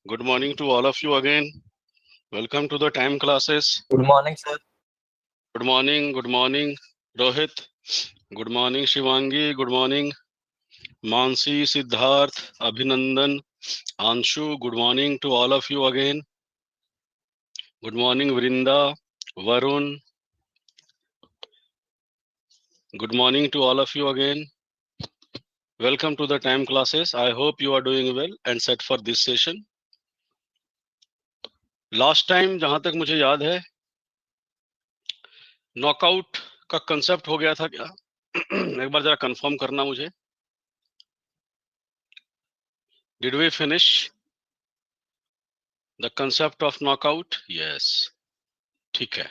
Good morning to all of you again. Welcome to the time classes. Good morning, sir. Good morning, Rohit. Good morning, Shivangi. Good morning, Mansi, Siddharth, Abhinandan, Anshu. Good morning to all of you again. Good morning, Vrinda, Varun. Good morning to all of you again. Welcome to the time classes. I hope you are doing well and set for this session. Last time जहां तक मुझे याद है knockout का concept हो गया था क्या? एक बार जरा कंफर्म करना मुझे. Did we finish the concept of knockout? Yes. ठीक है.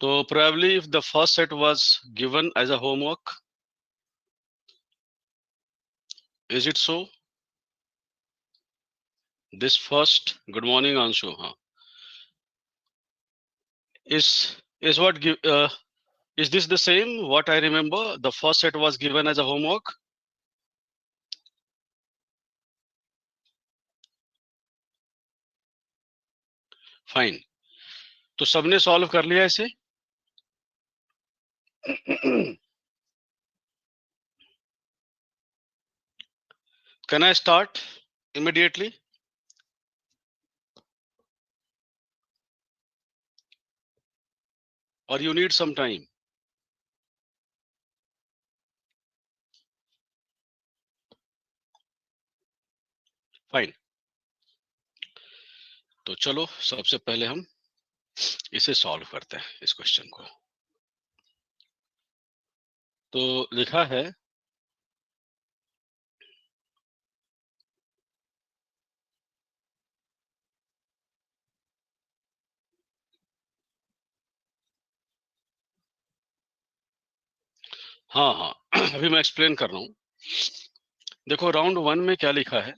तो probably if the first set was given as a homework, is it so? This first, good morning Anshu. हाँ. Is what give is this the same what I remember? The first set was given as a homework. Fine. तो सबने solve कर लिया इसे. Can I start immediately? Or you need some time? Fine. तो चलो सबसे पहले हम इसे सॉल्व करते हैं इस क्वेश्चन को. तो लिखा है हाँ अभी मैं एक्सप्लेन कर रहा हूं. देखो राउंड 1 में क्या लिखा है.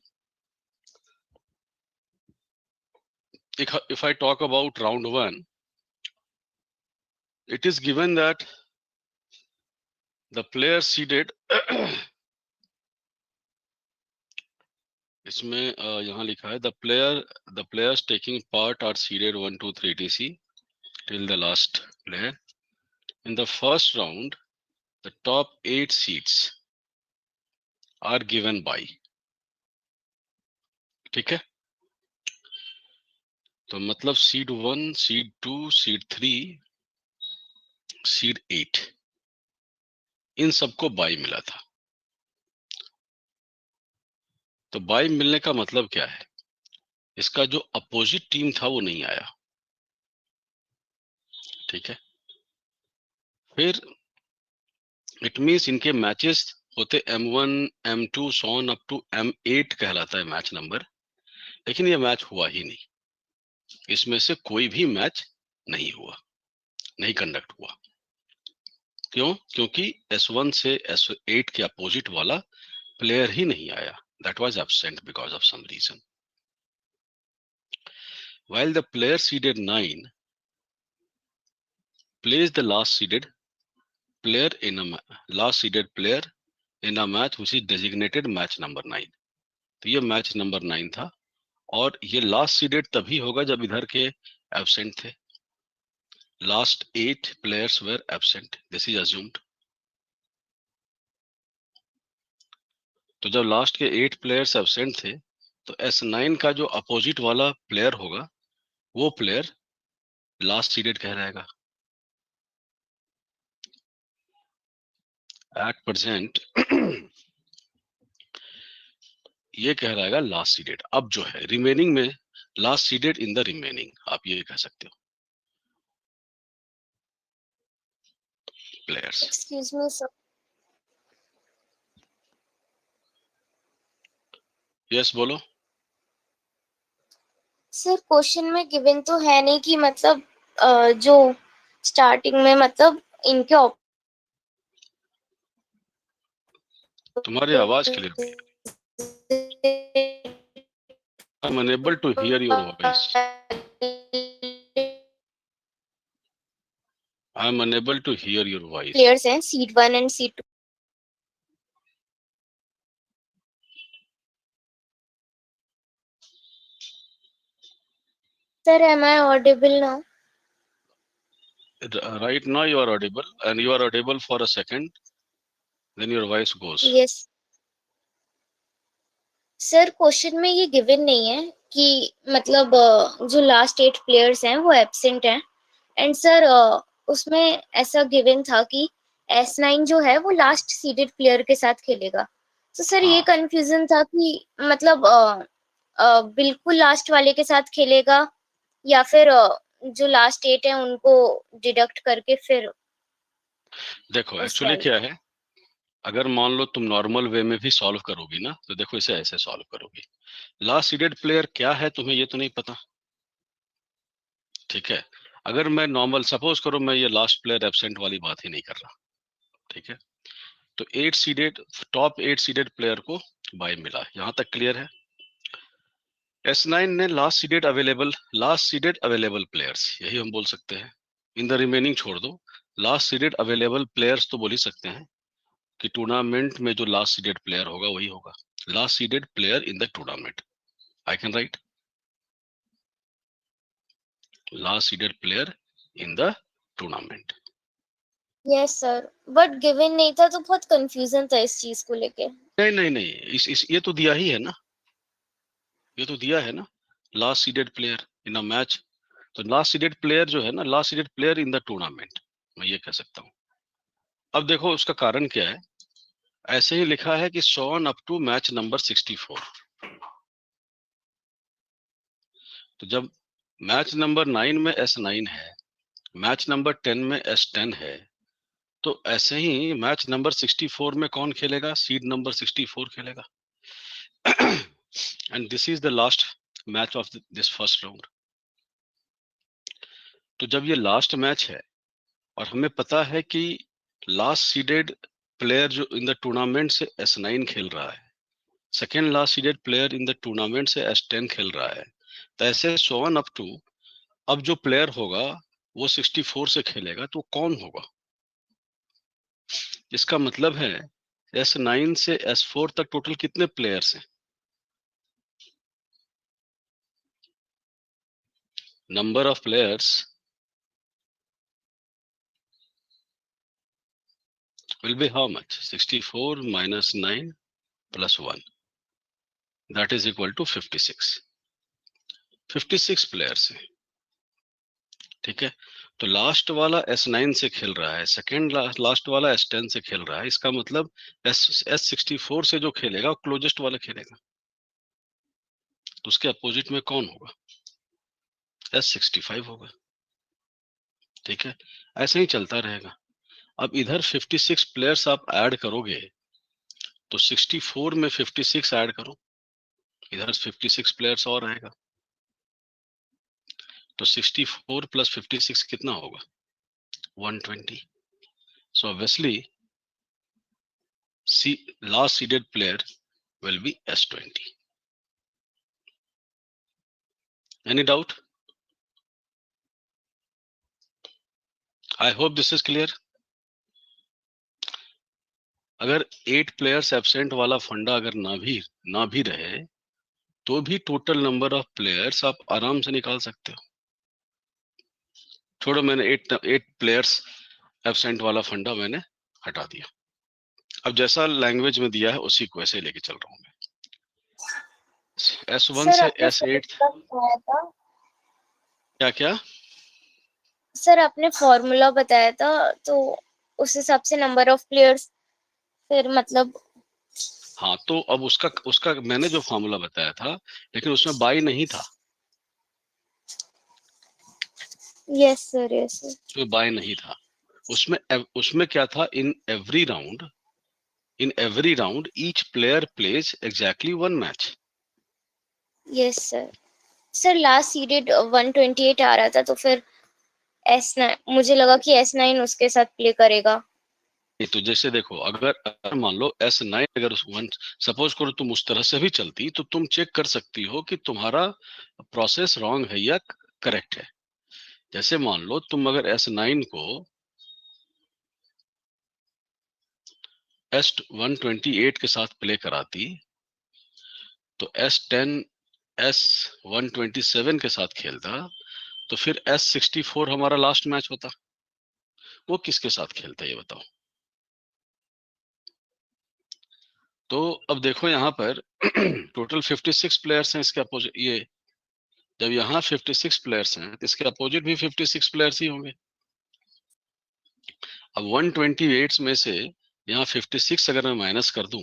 If I talk about round 1, it is given that the player seeded इसमें यहाँ लिखा है the players taking part are seeded 1 2 3 etc till the last player. In the first round the top 8 seeds are given by. ठीक है. तो मतलब seed 1 seed 2 seed 3 seed 8 इन सबको by मिला था. तो बाई मिलने का मतलब क्या है? इसका जो अपोजिट टीम था वो नहीं आया. ठीक है. फिर इट मींस इनके मैचेस होते M1 M2 sworn up to M8 कहलाता है मैच नंबर. लेकिन ये मैच हुआ ही नहीं. इसमें से कोई भी मैच नहीं हुआ, नहीं कंडक्ट हुआ. क्यों? क्योंकि S1 से S8 के अपोजिट वाला प्लेयर ही नहीं आया. That was absent because of some reason. While the player seeded 9 plays the last seeded player in a match which is designated match number 9. तो ये मैच नंबर 9 था और ये लास्ट सीडेड तभी होगा जब इधर के एब्सेंट थे. Last 8 players were absent. This is assumed. तो जब लास्ट के 8 प्लेयर्स एब्सेंट थे तो S9 का जो अपोजिट वाला प्लेयर होगा वो प्लेयर लास्ट सीडेड कह रहेगा. एट प्रेजेंट ये कह रहेगा लास्ट सीडेड. अब जो है रिमेनिंग में last seeded in the remaining आप ये कह सकते हो players. Excuse me, sir. Yes बोलो. सर क्वेश्चन में गिवन तो है नहीं कि मतलब जो स्टार्टिंग में मतलब इनके तुम्हारी आवाज clear. I am unable to hear your voice. I am unable to hear your voice. Players हैं seed 1 and seed 2. Sir, am I audible now? Right now you are audible, and you are audible for a second, then your voice goes. Yes. Sir question में ये given नहीं है कि मतलब जो last 8 players हैं वो एब्सेंट हैं एंड सर उसमें ऐसा गिवन था कि S9 जो है वो लास्ट सीडेड प्लेयर के साथ खेलेगा। तो सर ये हाँ, कंफ्यूजन था कि मतलब बिल्कुल लास्ट वाले के साथ खेलेगा या फिर जो लास्ट 8 है उनको डिडक्ट करके फिर देखो उस एक्चुअली वाले। क्या है, अगर मान लो तुम नॉर्मल वे में भी सॉल्व करोगी ना, तो देखो इसे ऐसे सॉल्व करोगी। लास्ट सीडेड प्लेयर क्या है तुम्हें ये तो नहीं पता, ठीक है। अगर मैं नॉर्मल सपोज करो, मैं ये लास्ट प्लेयर एब्सेंट वाली बात ही नहीं कर रहा, ठीक है। तो 8 सीडेड, टॉप 8 सीडेड प्लेयर को बाय मिला, यहां तक क्लियर है। S9 ने लास्ट सीडेड अवेलेबल प्लेयर्स, यही हम बोल सकते हैं। इन द रिमेनिंग छोड़ दो, लास्ट सीडेड अवेलेबल प्लेयर्स तो बोल ही सकते हैं कि टूर्नामेंट में जो लास्ट सीडेड प्लेयर होगा वही होगा, last seeded player in the tournament. I can write last seeded player in the tournament. Yes sir, but given नहीं था तो बहुत कंफ्यूजन था इस चीज को लेके। नहीं नहीं नहीं, इस ये तो दिया ही है ना, ये तो दिया है ना, last seeded player in a match. तो लास्ट सीडेड प्लेयर जो है ना, last seeded player in the tournament, मैं ये कह सकता हूँ। अब देखो उसका कारण क्या है, ऐसे ही लिखा है कि shown up to match number 64। तो जब मैच नंबर 9 में S9 है, मैच नंबर 10 में S10 है, तो ऐसे ही मैच नंबर 64 में कौन खेलेगा, सीड नंबर 64 खेलेगा। And this is the last match of this first round. तो जब ये लास्ट मैच है और हमें पता है कि लास्ट सीडेड प्लेयर जो इन द टूर्नामेंट से S9 खेल रहा है, second last seeded player in the tournament से S10 खेल रहा है, तो ऐसे सो वन अप टू, अब जो प्लेयर होगा वो 64 से खेलेगा, तो कौन होगा। इसका मतलब है S9 से S4 तक टोटल कितने प्लेयर्स हैं, number of players will be how much, 64 minus 9 plus 1, that is equal to 56। 56 players हैं, ठीक है। तो लास्ट वाला S9 से खेल रहा है, सेकेंड लास्ट वाला S10 से खेल रहा है, इसका मतलब S64 से जो खेलेगा वो क्लोजेस्ट वाला खेलेगा, तो उसके अपोजिट में कौन होगा, S65 होगा, ठीक है। ऐसे ही चलता रहेगा। अब इधर 56 प्लेयर्स आप ऐड करोगे, तो 64 में 56 ऐड करो, इधर 56 प्लेयर्स और आएगा, तो 64 प्लस 56 कितना होगा, 120। So obviously last seeded player will be S20। Any doubt? I hope this is clear। अगर 8 प्लेयर्स एब्सेंट वाला फंडा अगर ना भी रहे, तो भी टोटल नंबर ऑफ प्लेयर्स आप आराम से निकाल सकते हो। छोड़ो, मैंने 8 प्लेयर्स एब्सेंट वाला फंडा मैंने हटा दिया। अब जैसा लैंग्वेज में दिया है उसी को ऐसे लेके चल रहा हूँ मैं। S1 सर से आपने S8 फॉर्मूला बताया था। क्या क्या। सर आपने फॉर्मूला बताया था तो उस हिसाब से नंबर ऑफ प्लेयर्स फिर मतलब। हाँ, तो अब उसका उसका मैंने जो फॉर्मूला बताया था, लेकिन उसमें बाई नहीं था, यस सर, यस सर। उसमें बाय नहीं था। उसमें उसमें क्या था, in every round each player plays exactly 1 match. Yes sir. Sir last seeded 128 आ रहा था तो फिर S9 मुझे लगा कि S9 उसके साथ प्ले करेगा। तो जैसे देखो, अगर मान लो S9 अगर उस वन, सपोज करो तुम उस तरह से भी चलती, तो तुम चेक कर सकती हो कि तुम्हारा प्रोसेस रॉन्ग है या करेक्ट है। जैसे मान लो तुम अगर S9 को S128 के साथ प्ले कराती, तो S10 S127 के साथ खेलता, तो फिर S64 हमारा लास्ट मैच होता, वो किसके साथ खेलता है ये बताओ। तो अब देखो यहाँ पर टोटल 56 प्लेयर्स हैं इसके अपोजिट, ये जब यहाँ 56 प्लेयर्स हैं तो इसके अपोजिट भी 56 प्लेयर्स ही होंगे। अब 128 में से यहाँ 56 अगर मैं माइनस कर दूं,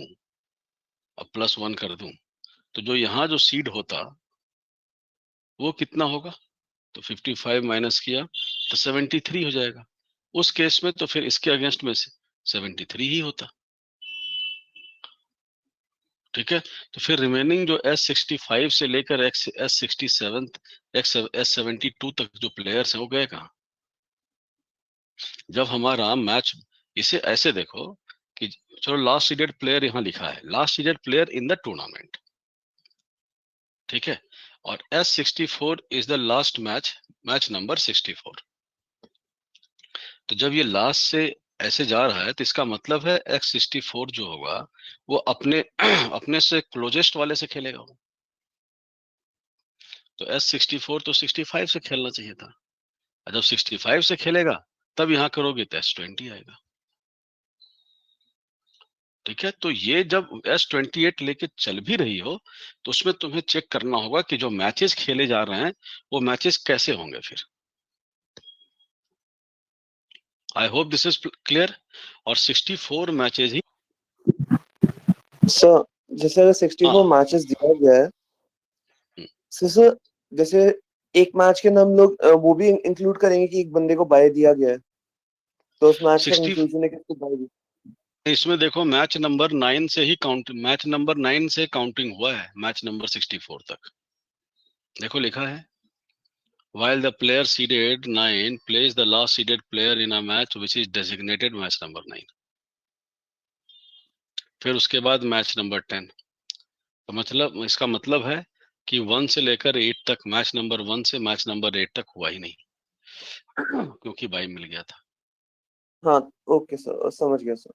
अब +1 कर दूं, तो जो यहाँ जो सीड होता वो कितना होगा, तो 55 माइनस किया तो 73 हो जाएगा। उस केस में तो फिर इसके अगेंस्ट में से 73 ही होता। ठीक है, तो फिर रिमेनिंग जो S65 से लेकर S67 S72 तक जो प्लेयर्स हैं वो गए कहाँ। जब हमारा मैच, इसे ऐसे देखो कि चलो लास्ट सीडेड प्लेयर यहाँ लिखा है, last seeded player in the tournament, ठीक है, और S64 is the last match, match number 64। तो जब ये लास्ट से ऐसे जा रहा है तो इसका मतलब है X64 जो होगा वो अपने अपने से क्लोजेस्ट वाले से खेलेगा वो। तो S64 तो 65 से खेलना चाहिए था, और जब 65 से खेलेगा तब यहाँ करोगे तो S20 आएगा। ठीक है, तो ये जब S28 लेके चल भी रही हो तो उसमें तुम्हें चेक करना होगा कि जो मैचेस खेले जा रहे हैं वो मैचेस कैसे होंगे फिर। आई होप दिस इज क्लियर। और 64 मैचेस ही सर, जैसे अगर 64 मैचेस दिया गया है, सर जैसे एक मैच के अंदर हम लोग वो भी इंक्लूड करेंगे कि एक बंदे को बाय दिया गया है, तो उस मैच का 60, कंक्लूजन है कि इसको बाय दिया। इसमें देखो मैच नंबर 9 से ही काउंट, मैच नंबर 9 से काउंटिंग हुआ है मैच नंबर 64 तक। देखो लिखा है, while the player seeded 9 plays the last seeded player in a match which is designated match number 9। फिर उसके बाद मैच नंबर 10। तो मतलब इसका मतलब है कि 1 से लेकर 8 तक, मैच नंबर 1 से मैच नंबर 8 तक हुआ ही नहीं क्योंकि बाई मिल गया था। हाँ, ओके सर, समझ गया सर।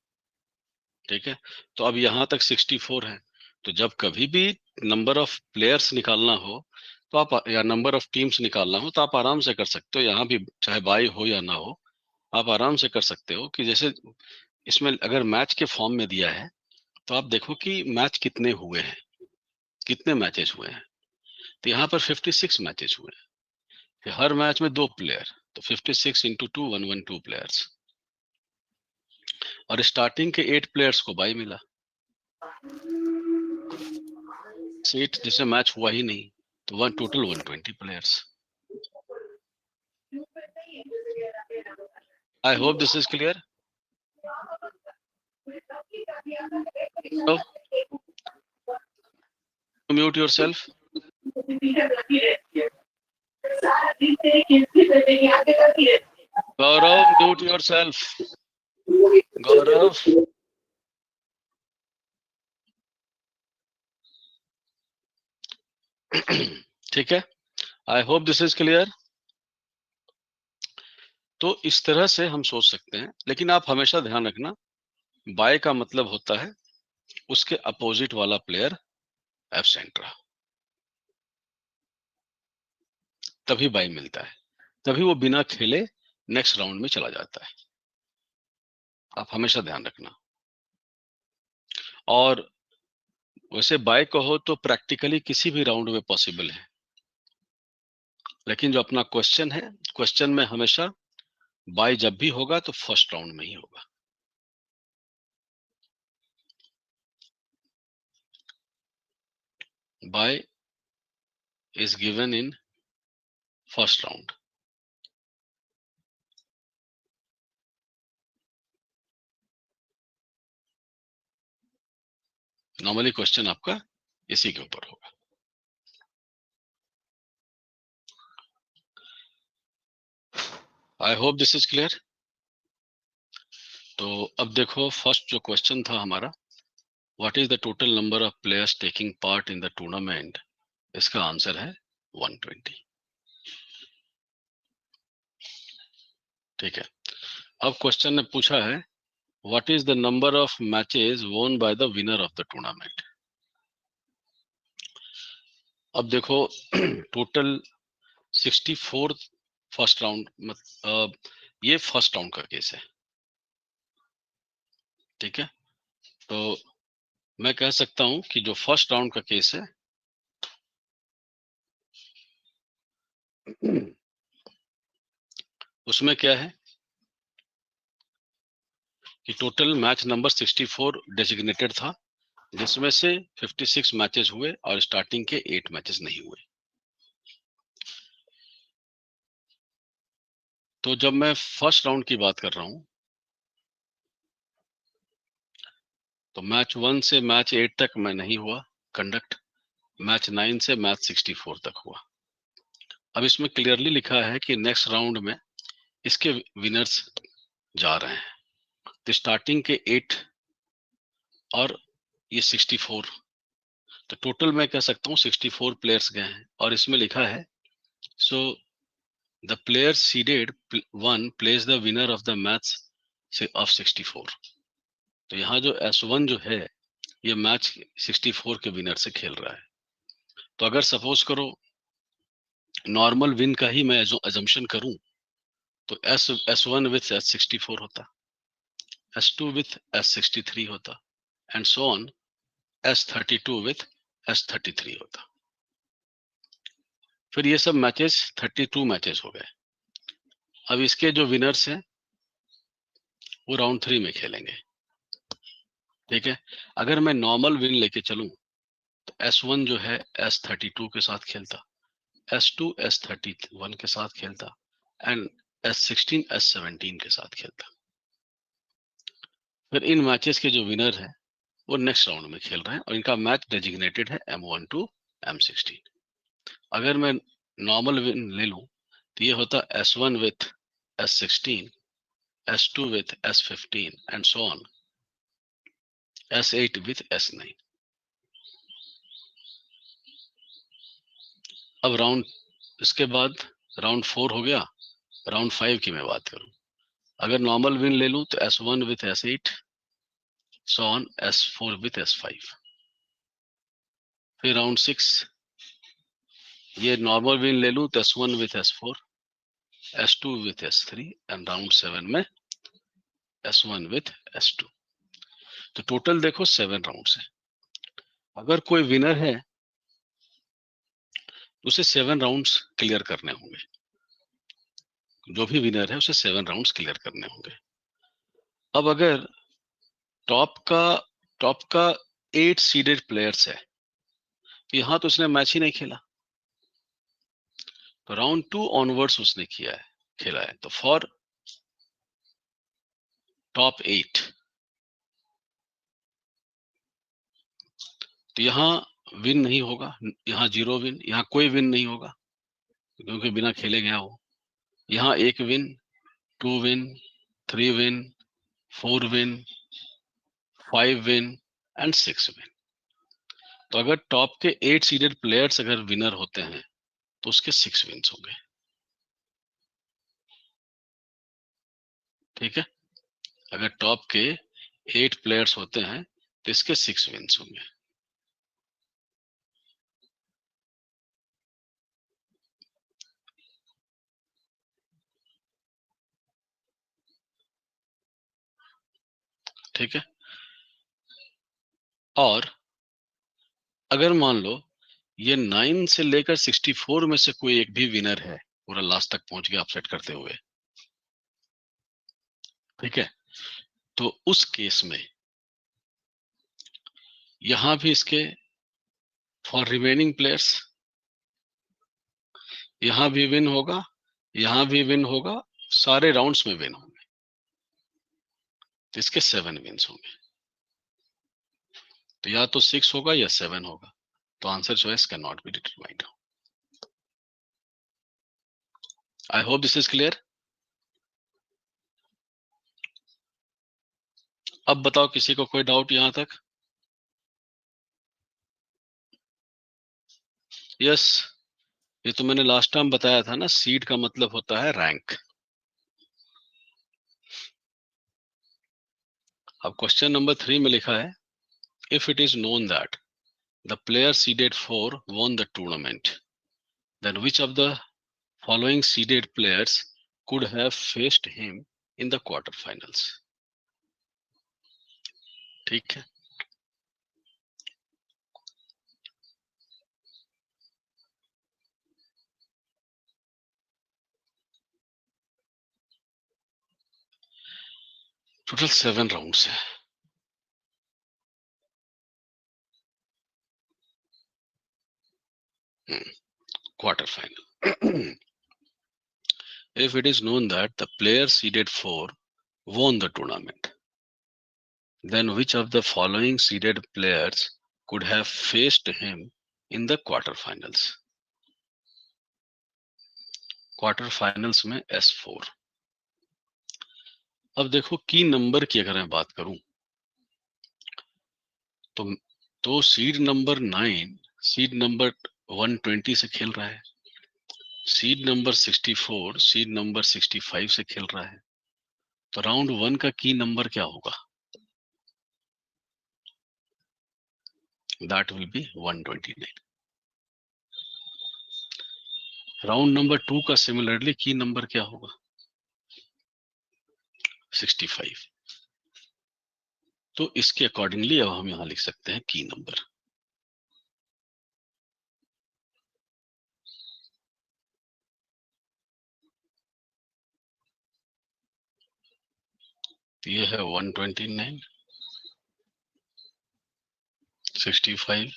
ठीक है, तो अब यहाँ तक 64 है, तो जब कभी भी नंबर ऑफ प्लेयर्स निकालना हो तो आप, या नंबर ऑफ टीम्स निकालना हो तो आप आराम से कर सकते हो, यहाँ भी चाहे बाई हो या ना हो आप आराम से कर सकते हो। कि जैसे इसमें अगर मैच के फॉर्म में दिया है तो आप देखो कि मैच कितने हुए हैं, कितने मैचेस हुए हैं। तो यहाँ पर 56 मैचेस हुए हैं, कि हर मैच में 2 प्लेयर, तो 56 इंटू 2 112 प्लेयर्स, और स्टार्टिंग के 8 प्लेयर्स को बाई मिला, सीट जिसे मैच हुआ ही नहीं, तो one total 120 players. I hope this is clear. Mute yourself. Gaurav mute yourself. Gaurav, ठीक है, I hope this is clear. तो इस तरह से हम सोच सकते हैं, लेकिन आप हमेशा ध्यान रखना बाय का मतलब होता है उसके अपोजिट वाला प्लेयर एब्सेंट रहा, तभी बाय मिलता है, तभी वो बिना खेले नेक्स्ट राउंड में चला जाता है। आप हमेशा ध्यान रखना। और वैसे बाय कहो तो प्रैक्टिकली किसी भी राउंड में पॉसिबल है, लेकिन जो अपना क्वेश्चन है, क्वेश्चन में हमेशा बाय जब भी होगा तो फर्स्ट राउंड में ही होगा। Bye is given in first round. Normally question आपका इसी के ऊपर होगा। I hope this is clear. तो अब देखो फर्स्ट जो क्वेश्चन था हमारा, what is the total number of players taking part in the tournament, इसका आंसर है 120। ठीक है, अब क्वेश्चन ने पूछा है what is the number of matches won by the winner of the tournament. अब देखो टोटल 64 फर्स्ट राउंड ये फर्स्ट राउंड का केस है, ठीक है। तो मैं कह सकता हूं कि जो फर्स्ट राउंड का केस है उसमें क्या है कि टोटल मैच नंबर 64 डेजिग्नेटेड था, जिसमें से 56 मैचेस हुए और स्टार्टिंग के 8 मैचेस नहीं हुए। तो जब मैं फर्स्ट राउंड की बात कर रहा हूं तो मैच 1 से मैच 8 तक मैं नहीं हुआ कंडक्ट, मैच 9 से मैच 64 तक हुआ। अब इसमें क्लियरली लिखा है कि नेक्स्ट राउंड में इसके विनर्स जा रहे हैं। तो स्टार्टिंग के 8 और ये 64, तो टोटल मैं कह सकता हूँ 64 प्लेयर्स गए हैं। और इसमें लिखा है so the player seeded 1 place the winner of the match of 64। तो यहाँ जो S1 जो है ये मैच 64 के विनर से खेल रहा है। तो अगर सपोज करो नॉर्मल विन का ही मैं जो अजम्पशन करूं तो S1 विथ S64 होता, S2 विथ S63 होता, and so on S32 with S33 होता। फिर ये सब मैचेस 32 मैचेस हो गए। अब इसके जो विनर्स हैं वो राउंड 3 में खेलेंगे, ठीक है। अगर मैं नॉर्मल विन लेके चलूं तो S1 जो है S32 के साथ खेलता, S2 S31 के साथ खेलता, एंड S16 S17 के साथ खेलता। फिर इन मैचेस के जो विनर हैं वो नेक्स्ट राउंड में खेल रहे हैं और इनका मैच डेजिग्नेटेड है M1 to M16। अगर मैं नॉर्मल विन ले लूं तो ये होता S1 with S16, S2 with S15 and so on S8 with S9। अब राउंड इसके बाद राउंड 4 हो गया। राउंड 5 की मैं बात करूं, अगर नॉर्मल विन ले लूं तो S1 with S8, so on S4 with S5। फिर राउंड 6 ये नॉर्मल विन ले लूं तो S1 with S4, S2 with S3 and round 7 में S1 विथ S2। तो टोटल देखो 7 राउंड्स है। अगर कोई विनर है तो उसे 7 राउंड्स क्लियर करने होंगे। जो भी विनर है उसे 7 राउंड्स क्लियर करने होंगे। अब अगर टॉप का 8 सीडेड प्लेयर्स है तो यहां तो उसने मैच ही नहीं खेला, तो राउंड 2 ऑनवर्ड्स उसने खेला है। तो फॉर टॉप 8 तो यहाँ विन नहीं होगा, यहाँ 0 विन, यहाँ कोई विन नहीं होगा क्योंकि बिना खेले गया हो। यहाँ 1 win, 2 win, 3 win, 4 win, 5 win and 6 win. तो अगर टॉप के 8 सीडेड प्लेयर्स अगर विनर होते हैं तो उसके 6 विन्स होंगे, ठीक है। अगर टॉप के 8 प्लेयर्स होते हैं तो इसके 6 विन्स होंगे। ठीक है। और अगर मान लो ये 9 से लेकर 64 में से कोई एक भी विनर है, पूरा लास्ट तक पहुंच गया अपसेट करते हुए, ठीक है, तो उस केस में यहां भी इसके फॉर रिमेनिंग प्लेयर्स यहां भी विन होगा, यहां भी विन होगा, सारे राउंड्स में विन होंगे, तो इसके 7 विन्स होंगे। तो या तो 6 होगा या 7 होगा। तो answer choice can not be determined. I hope this is clear. अब बताओ किसी को कोई डाउट यहां तक? यस, ये तो मैंने लास्ट टाइम बताया था ना, सीड का मतलब होता है रैंक। अब क्वेश्चन नंबर 3 में लिखा है if it is known that the player seeded 4 won the tournament, then which of the following seeded players could have faced him in the quarterfinals. ठीक है, टोटल 7 राउंड्स है। Quarter final. If it is known that the player seeded 4 won the tournament, then which of the following seeded players could have faced him in the quarterfinals? Quarterfinals में S4। अब देखो की number की अगर मैं बात करूं तो सीड नंबर 9 सीड नंबर 120 से खेल रहा है, सीड नंबर 64 सीड नंबर 65 से खेल रहा है। तो राउंड 1 का की नंबर क्या होगा? That will be 129। Round number 2 का सिमिलरली की नंबर क्या होगा? 65। तो इसके अकॉर्डिंगली अब हम यहां लिख सकते हैं की नंबर। ये है 129, 65,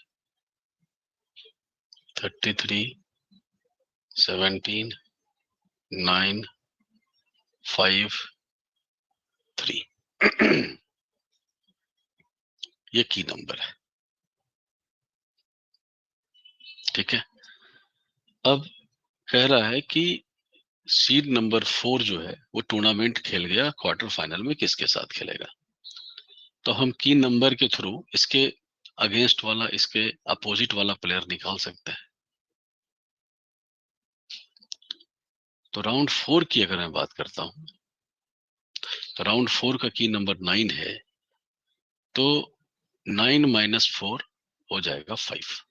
33, 17, 9, 5, 3। ये की नंबर है, ठीक है। अब कह रहा है कि सीड नंबर 4 जो है वो टूर्नामेंट खेल गया, क्वार्टर फाइनल में किसके साथ खेलेगा? तो हम की नंबर के थ्रू इसके अगेंस्ट वाला, इसके अपोजिट वाला प्लेयर निकाल सकते हैं। तो राउंड 4 की अगर मैं बात करता हूं तो राउंड 4 का की नंबर 9 है, तो 9 - 4 हो जाएगा 5।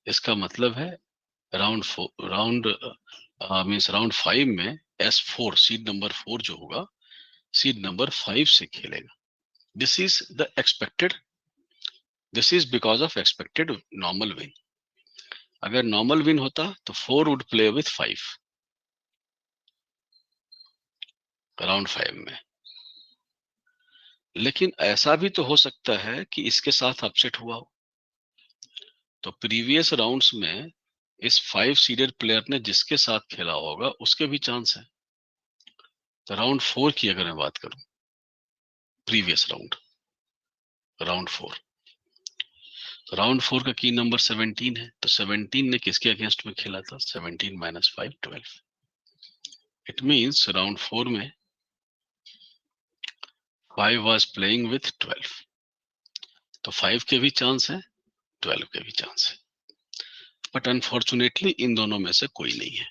इसका मतलब है राउंड 5 में S4 सीड नंबर 4 जो होगा सीड नंबर 5 से खेलेगा। This is because of expected normal win. अगर नॉर्मल विन होता तो 4 वुड प्ले विथ 5 राउंड 5 में। लेकिन ऐसा भी तो हो सकता है कि इसके साथ अपसेट हुआ हो। तो प्रीवियस राउंड्स में इस 5 सीडेड प्लेयर ने जिसके साथ खेला होगा उसके भी चांस है। तो राउंड 4 की अगर मैं बात करूं, प्रीवियस राउंड 4, तो राउंड 4 का की नंबर 17 है। तो 17 ने किसके अगेंस्ट में खेला था? 17 - 5 12। इट मींस राउंड 4 में 5 वाज प्लेइंग विथ 12। तो 5 के भी चांस है, 12 के भी चांस है, बट अनफॉर्चुनेटली इन दोनों में से कोई नहीं है।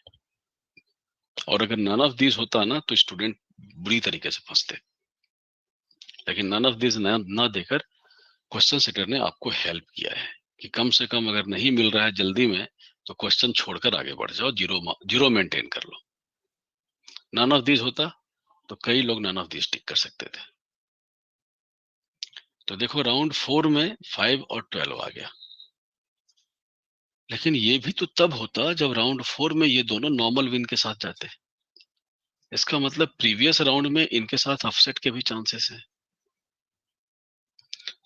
और अगर नन ऑफ दीज होता ना तो स्टूडेंट बुरी तरीके से फंसते। लेकिन नन ऑफ दीज ना देकर क्वेश्चन सेटर ने आपको हेल्प किया है कि कम से कम अगर नहीं मिल रहा है जल्दी में तो क्वेश्चन छोड़कर आगे बढ़ जाओ, जीरो मेंटेन कर लो। नन ऑफ दीज होता तो कई लोग नन ऑफ दीज टिक कर सकते थे। तो देखो राउंड 4 में 5 और 12 आ गया। लेकिन ये भी तो तब होता जब राउंड 4 में ये दोनों नॉर्मल विन के साथ जाते। इसका मतलब प्रीवियस राउंड में इनके साथ अपसेट के भी चांसेस हैं।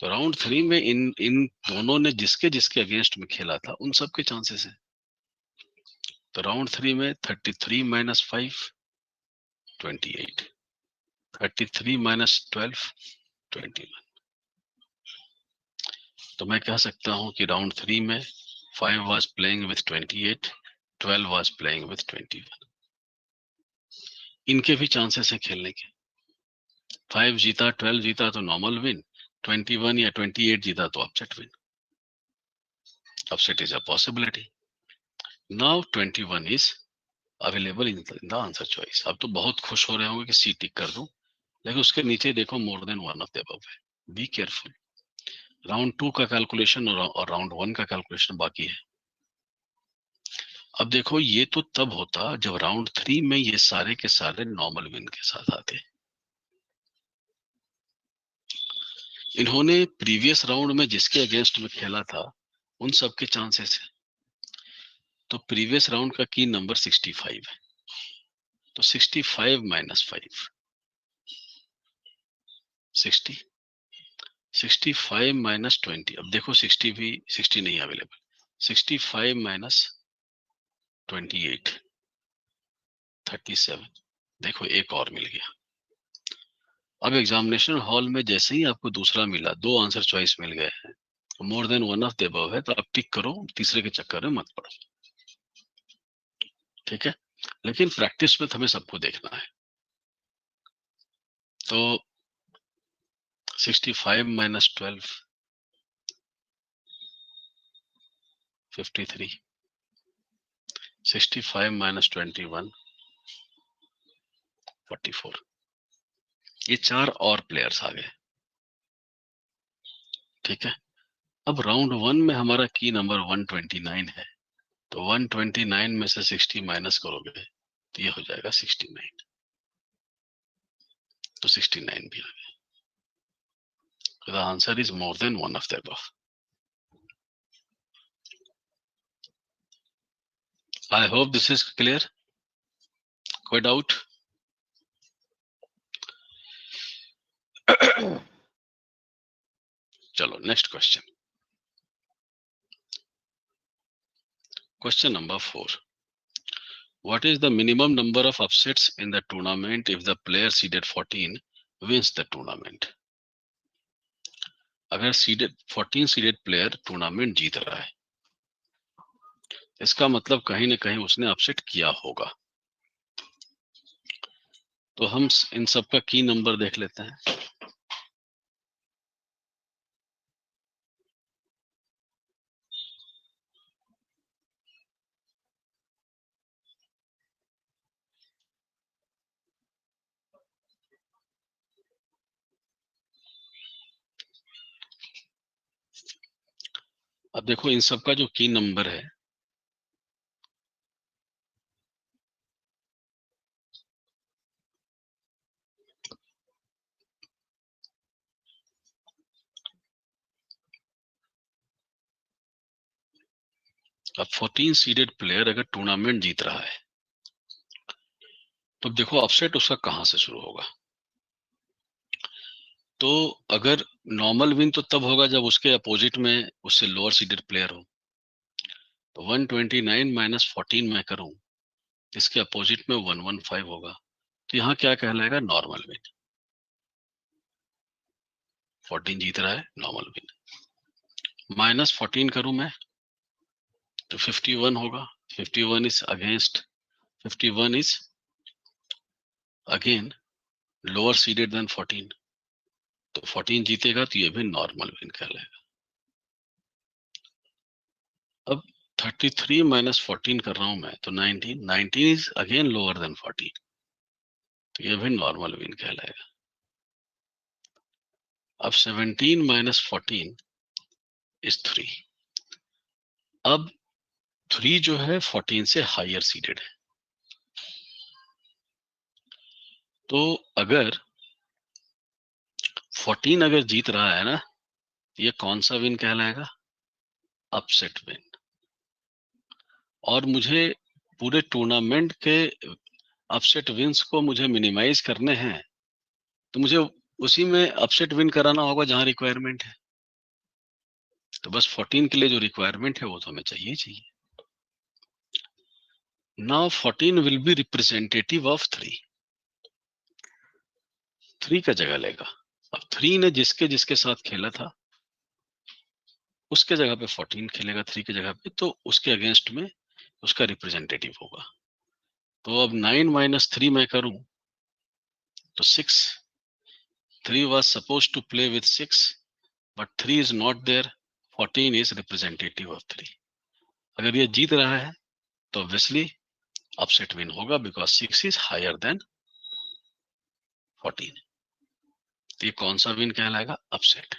तो राउंड 3 में इन दोनों ने जिसके जिसके अगेंस्ट में खेला था उन सब के चांसेस हैं। तो राउंड 3 में 33 - 5 28, 33 - 12 21। तो मैं कह सकता हूं कि राउंड 3 में 5 was playing with 28, 12 was playing with 21। इनके भी चांसेस हैं खेलने के। 5 जीता, 12 जीता तो नॉर्मल विन, 21 या 28 जीता तो upset win. Upset is a possibility. Now 21 is available in the answer choice. अब तो बहुत खुश हो रहे होंगे कि सी टिक कर दूं, लेकिन उसके नीचे देखो more than one of the above है। Be careful. राउंड 2 का कैलकुलेशन और राउंड 1 का कैलकुलेशन बाकी है। अब देखो ये तो तब होता जब राउंड 3 में ये सारे के सारे नॉर्मल विन के साथ आते। इन्होंने प्रीवियस राउंड में जिसके अगेंस्ट में खेला था उन सब के चांसेस है। तो प्रीवियस राउंड का की नंबर 65 है, तो 65 माइनस 5 60, 65 माइनस 20। अब देखो 60 भी 60 नहीं अवेलेबल, 65 माइनस 28 37। देखो एक और मिल गया। अब एग्जामिनेशन हॉल में जैसे ही आपको दूसरा मिला, दो आंसर चॉइस मिल गए हैं, मोर than one of the above है, तो आप टिक करो, तीसरे के चक्कर में मत पड़ो। ठीक है, लेकिन प्रैक्टिस में हमें सबको देखना है। तो 65 माइनस 12 53, 65 माइनस 21 44। ये चार और प्लेयर्स आ गए। ठीक है, अब राउंड 1 में हमारा की नंबर 129 है, तो 129 में से 60 माइनस करोगे तो ये हो जाएगा 69, तो 69 भी आ गया। The answer is more than one of the above. I hope this is clear. कोई डाउट? चलो next question, question number 4। What is the minimum number of upsets in the tournament if the player seeded 14 wins the tournament? अगर seeded 14 seeded player tournament जीत रहा है, इसका मतलब कहीं ना कहीं उसने अपसेट किया होगा। तो हम इन सब का की नंबर देख लेते हैं। अब देखो इन सब का जो की नंबर है, अब 14 सीडेड प्लेयर अगर टूर्नामेंट जीत रहा है, तो देखो अपसेट उसका कहां से शुरू होगा। तो अगर नॉर्मल विन तो तब होगा जब उसके अपोजिट में उससे लोअर सीडेड प्लेयर हो। तो 129 माइनस 14 मैं करूं, इसके अपोजिट में 115 होगा, तो यहाँ क्या कहलाएगा, नॉर्मल विन। 14 जीत रहा है, नॉर्मल विन। माइनस 14 करूं मैं तो 51 होगा, 51 is against, 51 is again lower seeded than 14, तो 14 जीतेगा तो ये भी नॉर्मल विन कहलाएगा। अब 33 माइनस 14 कर रहा हूं मैं, तो 19, 19 इज अगेन लोअर देन 14, तो ये भी नॉर्मल विन कहलाएगा। अब 17 माइनस 14 इज 3। अब 3 जो है 14 से हायर सीडेड है, तो अगर 14 अगर जीत रहा है ना, ये कौन सा विन कहलाएगा, अपसेट विन। और मुझे पूरे टूर्नामेंट के अपसेट विन्स को मुझे मिनिमाइज करने हैं, तो मुझे उसी में अपसेट विन कराना होगा जहां रिक्वायरमेंट है। तो बस 14 के लिए जो रिक्वायरमेंट है वो तो हमें चाहिए ही चाहिए। Now 14 will be representative of 3, 3 का जगह लेगा। अब 3 ने जिसके जिसके साथ खेला था उसके जगह पे 14 खेलेगा 3 के जगह पे, तो उसके अगेंस्ट में उसका रिप्रेजेंटेटिव होगा। तो अब 9 माइनस 3 मैं करूं तो 6, 3 was supposed to play with 6 but 3 is not there, 14 is representative of 3। अगर ये जीत रहा है तो ऑब्वियसली अपसेट विन होगा, बिकॉज 6 इज हायर देन 14। तो ये कौन सा विन कहलाएगा, अपसेट।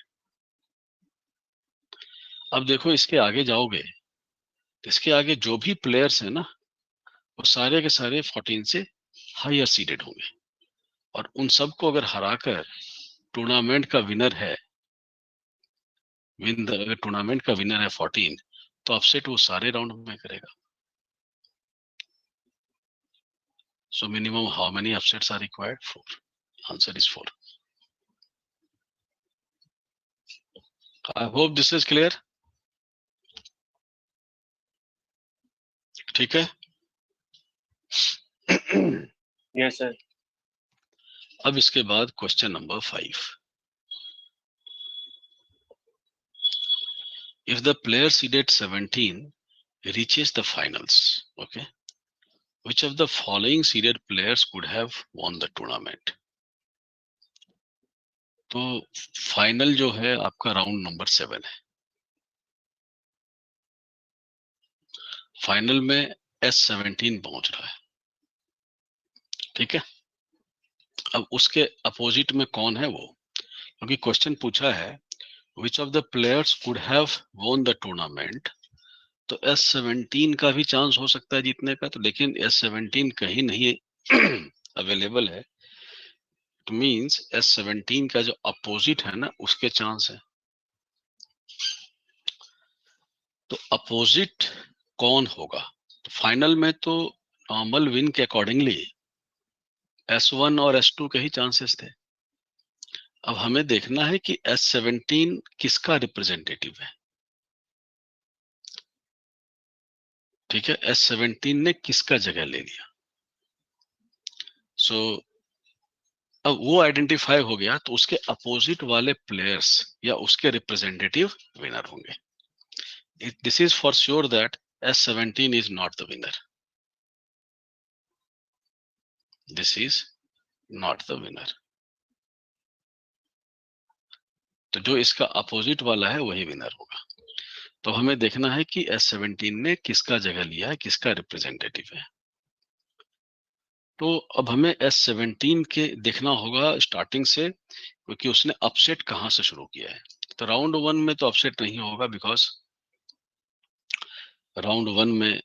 अब देखो इसके आगे जाओगे तो इसके आगे जो भी प्लेयर्स है ना वो सारे के सारे 14 से हायर सीडेड होंगे, और उन सबको अगर हराकर टूर्नामेंट का विनर है, अगर टूर्नामेंट का विनर है 14, तो अपसेट वो सारे राउंड में करेगा। So minimum how many upsets are required? 4. Answer is 4. I hope this is clear. ठीक है। Yes sir. अब इसके बाद question number 5। If the player seeded 17 reaches the finals, okay, which of the following seeded players could have won the tournament? तो final जो है आपका round number 7 है। फाइनल में S17 पहुंच रहा है, ठीक है। अब उसके अपोजिट में कौन है वो, क्योंकि क्वेश्चन पूछा है which of the players could have won the tournament, तो S17 का भी चांस हो सकता है जीतने का, तो लेकिन S17 कहीं नहीं अवेलेबल है। इट मींस S17 का जो अपोजिट है ना उसके चांस है। तो अपोजिट कौन होगा? तो फाइनल में तो नॉर्मल विन के अकॉर्डिंगली S1 और S2 के ही चांसेस थे। अब हमें देखना है कि S17 किसका रिप्रेजेंटेटिव है, ठीक है। S17 ने किसका जगह ले लिया। सो अब वो आइडेंटिफाई हो गया, तो उसके अपोजिट वाले प्लेयर्स या उसके रिप्रेजेंटेटिव विनर होंगे। This is for sure that S17 is not the winner, this is not the winner. तो जो इसका अपोजिट वाला है वही विनर होगा। तो हमें देखना है कि S17 ने किसका जगह लिया है, किसका रिप्रेजेंटेटिव है। तो अब हमें S17 के देखना होगा स्टार्टिंग से, क्योंकि उसने अपसेट कहां से शुरू किया है। तो राउंड 1 में तो अपसेट नहीं होगा, बिकॉज राउंड 1 में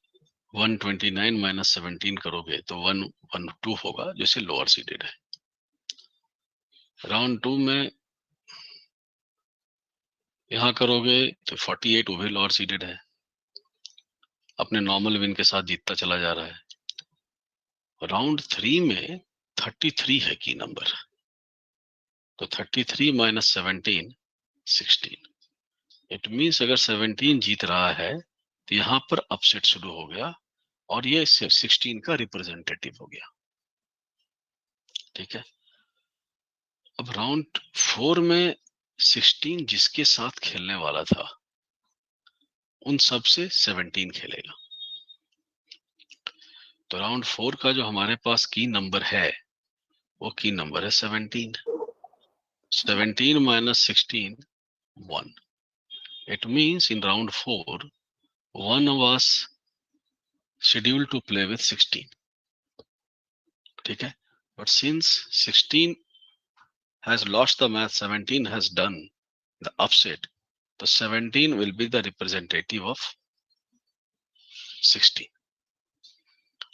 129 माइनस 17 करोगे तो 112 होगा, जैसे लोअर सीडेड है। राउंड 2 में यहां करोगे तो 48, वो भी लोअर सीडेड है, अपने नॉर्मल विन के साथ जीतता चला जा रहा है। राउंड 3 में 33 है की नंबर, तो 33 माइनस 17 16। इट मीन्स अगर 17 जीत रहा है तो यहां पर अपसेट शुरू हो गया, और ये 16 का रिप्रेजेंटेटिव हो गया, ठीक है। अब राउंड 4 में 16 जिसके साथ खेलने वाला था उन सब से 17 खेलेगा। तो राउंड 4 का जो हमारे पास की नंबर है वो की नंबर है 17। 17 minus 16 1। It means in round 4 1 was scheduled to play with 16, ठीक है। But since 16 has lost the match, 17 has done the upset, so 17 will be the representative of 16।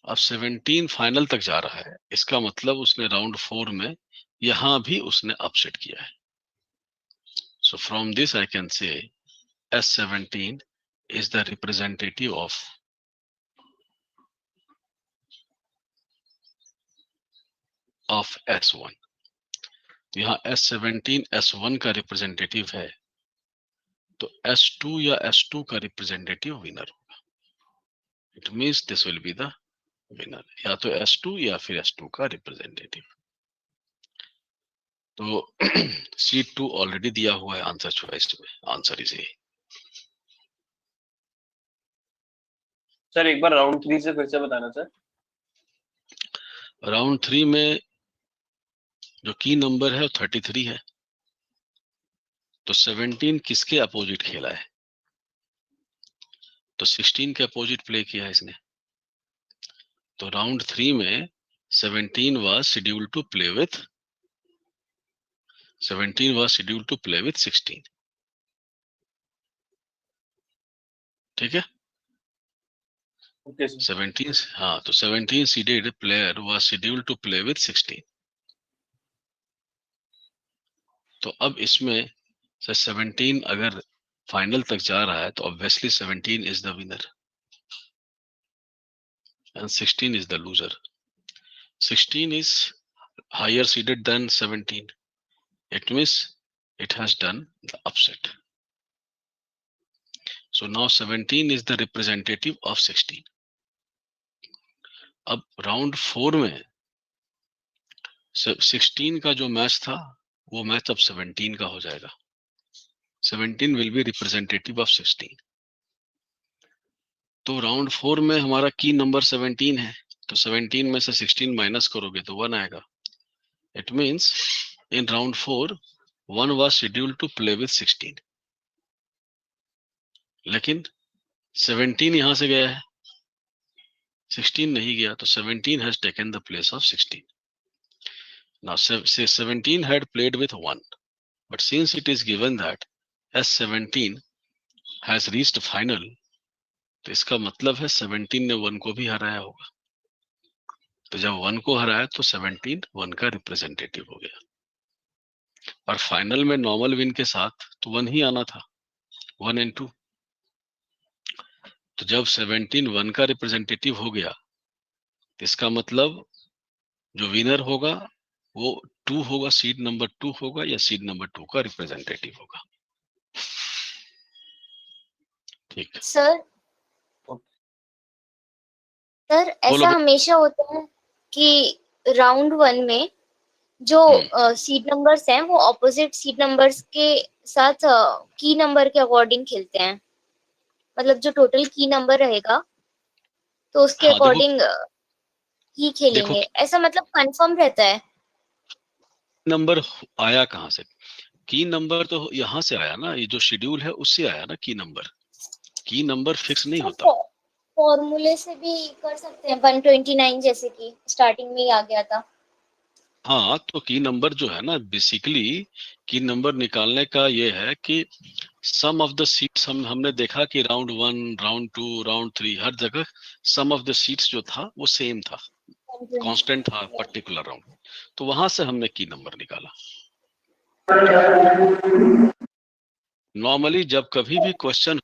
अब 17 फाइनल तक जा रहा है, इसका मतलब उसने राउंड 4 में यहां भी उसने अपसेट किया है। So from this I can say S17 is the representative of S1। तो यहाँ S17 S1 का रिप्रेजेंटेटिव है, तो S2 या S2 का रिप्रेजेंटेटिव विनर होगा। It means this will be the winner, या तो S2 या फिर S2 का रिप्रेजेंटेटिव। तो C2 ऑलरेडी दिया हुआ है आंसर चॉइस में, आंसर इज ए। सर एक बार राउंड 3 से फिर से बताना सर। राउंड 3 में जो की नंबर है वो 33 है, तो 17 किसके अपोजिट खेला है, तो 16 के अपोजिट प्ले किया है इसने। तो राउंड 3 में 17 was scheduled to play with 16, ठीक है। Okay sir. 17, हाँ, तो 17 seeded player was scheduled to play with 16। तो अब इसमें से 17 अगर फाइनल तक जा रहा है तो obviously 17 is the winner and 16 is the loser. 16 is higher seeded than 17. It means it has done the upset. So now 17 is the representative of 16. अब राउंड 4 में 16 का जो मैच था वो मैच अब 17 का हो जाएगा। 17 will be representative of 16. तो राउंड 4 में हमारा की नंबर 17 है, तो 17 में से 16 माइनस करोगे तो 1 आएगा। It means in round 4 1 was scheduled to play with 16, लेकिन 17 यहां से गया है, 16 नहीं गया, तो 17 has taken the place of 16. Now say 17 had played with 1, but since it is given that as 17 has reached final, तो इसका मतलब है 17 ने 1 को भी हराया होगा। तो जब 1 को हराया तो 17 1 का रिप्रेजेंटेटिव हो गया, और फाइनल में नॉर्मल विन के साथ तो 1 ही आना था, 1 and 2। तो जब 17 1 का रिप्रेजेंटेटिव हो गया, तो इसका मतलब जो विनर होगा वो 2 होगा, सीड नंबर 2 होगा, या सीड नंबर 2 का रिप्रेजेंटेटिव होगा। ठीक सर ऐसा हमेशा होता है कि राउंड 1 में जो सीड नंबर्स हैं वो ऑपोजिट सीड नंबर्स के साथ की नंबर के अकॉर्डिंग खेलते हैं, मतलब जो टोटल की नंबर रहेगा तो उसके अकॉर्डिंग ही खेलेंगे, ऐसा मतलब कंफर्म रहता है। नंबर आया कहाँ से? की नंबर तो यहाँ से आया ना, ये जो शेड्यूल है उससे आया ना। की नंबर फिक्स नहीं होता, फॉर्मूले से भी कर सकते हैं। 129 जैसे कि स्टार्टिंग में ही आ गया था। हाँ, तो की नंबर जो है ना, बेसिकली की नंबर निकालने का ये है कि सम ऑफ द सीट्स हमने देखा कि राउंड 1, राउंड 2, राउंड 3 हर जगह सम ऑफ द सीट्स जो था वो सेम था, कांस्टेंट था पर्टिकुलर राउंड, तो वहां से हमने की नंबर निकाला। नॉर्मली जब कभी भी question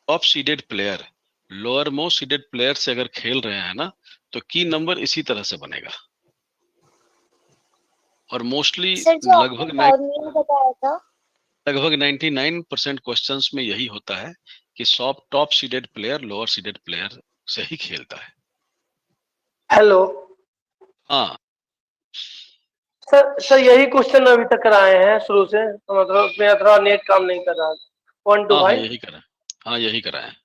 top seeded player lower most seeded player से अगर खेल रहे हैं ना, तो की नंबर इसी तरह से बनेगा, और मोस्टली लगभग 99% क्वेश्चंस में यही होता है कि top seeded player lower seeded player से ही खेलता है। हेलो, हाँ सर यही क्वेश्चन अभी तक कराए हैं शुरू से, तो मतलब मेरा थोड़ा नेट काम नहीं कर रहा। 1 to 5 यही करा, हाँ यही कराए हैं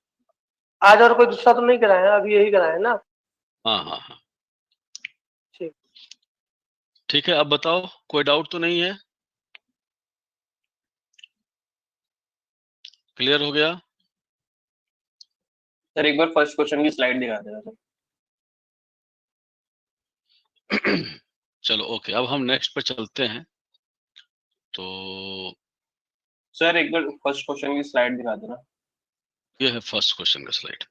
आज, और कोई दूसरा तो नहीं कराया, अभी यही कराया है ना? हाँ ठीक है। अब बताओ, कोई डाउट तो नहीं है? क्लियर हो गया? सर एक बार फर्स्ट क्वेश्चन की स्लाइड दिखा देना सर। चलो ओके, अब हम नेक्स्ट पे चलते हैं। तो सर एक बार फर्स्ट क्वेश्चन की स्लाइड दिखा देना। ये है फर्स्ट क्वेश्चन का स्लाइड।